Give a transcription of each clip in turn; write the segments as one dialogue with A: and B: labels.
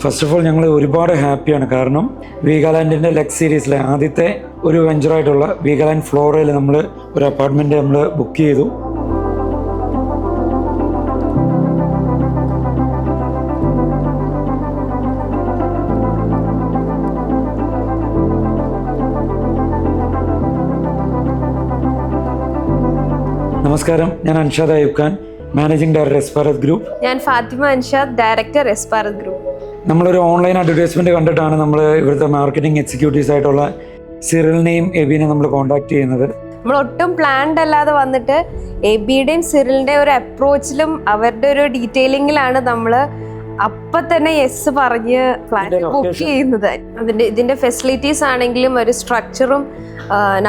A: First of all ഞങ്ങൾ ഒരുപാട് ഹാപ്പിയാണ്. കാരണം വീഗാലാൻഡിൻ്റെ ലെക്സ് സീരീസിലെ ആദ്യത്തെ ഒരു വെഞ്ചറായിട്ടുള്ള വീഗാലാൻഡ് ഫ്ലോറയിൽ നമ്മൾ ഒരു അപ്പാർട്ട്മെൻറ്റ് നമ്മൾ ബുക്ക് ചെയ്തു. നമസ്കാരം, ഞാൻ Anshad Ayyub Khan, managing director Esparath group.
B: ഞാൻ ഫാത്തിമ അൻഷാദ്, ഡയറക്ടർ എസ്പാരത് ഗ്രൂപ്പ്.
A: നമ്മളൊരു ഓൺലൈൻ അഡ്വർടൈസ്മെൻറ്റ് കണ്ടിട്ടാണ് നമ്മൾ ഇവിടുത്തെ മാർക്കറ്റിംഗ് എക്സിക്യൂട്ടീവ്സ് ആയിട്ടുള്ള സിറിലിനെയും എബിനെയും നമ്മൾ കോൺടാക്ട് ചെയ്യുന്നത്.
B: നമ്മൾ ഒട്ടും പ്ലാൻഡ് അല്ലാതെ വന്നിട്ട് എബിയുടെയും സിറിലിൻ്റെയും ഒരു അപ്രോച്ചിലും അവരുടെ ഒരു ഡീറ്റെയിലിങ്ങിലാണ് നമ്മൾ അപ്പം തന്നെ യെസ് പറഞ്ഞ് ഫ്ലാറ്റ് ബുക്ക് ചെയ്യുന്നത്. ഇതിൻ്റെ ഫെസിലിറ്റീസ് ആണെങ്കിലും ഒരു സ്ട്രക്ചറും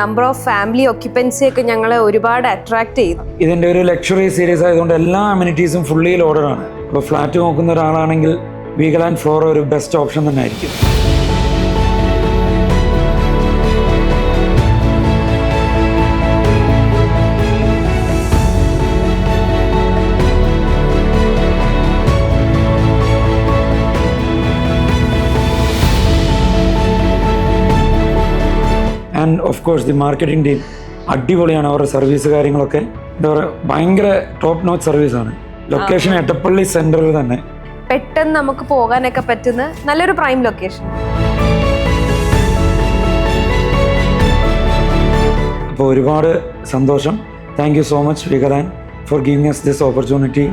B: നമ്പർ ഓഫ് ഫാമിലി ഒക്യുപ്പൻസി ഒക്കെ ഞങ്ങളെ ഒരുപാട് അട്രാക്ട് ചെയ്തു.
A: ഇതിൻ്റെ ഒരു ലക്ഷറി സീരീസ് ആയതുകൊണ്ട് എല്ലാ അമ്യൂണിറ്റീസും ഫുള്ളി ലോഡഡാണ്. അപ്പോൾ ഫ്ലാറ്റ് നോക്കുന്ന ഒരാളാണെങ്കിൽ വീഗാലാൻഡ് ഫ്ലോറ ഒരു ബെസ്റ്റ് ഓപ്ഷൻ തന്നെ ആയിരിക്കും. And of course the marketing team അടിപൊളിയാണ്. അവരുടെ സർവീസ് കാര്യങ്ങളൊക്കെ എന്താ പറയുക, ഭയങ്കര ടോപ്പ് നോച്ച് സർവീസാണ്. ലൊക്കേഷൻ എടപ്പള്ളി സെൻറ്ററിൽ തന്നെ,
B: പെട്ടെന്ന് നമുക്ക് പോകാനൊക്കെ പറ്റുന്ന നല്ലൊരു പ്രൈം ലൊക്കേഷൻ.
A: അപ്പോൾ ഒരുപാട് സന്തോഷം. Thank you so much Veegaland for giving us this opportunity.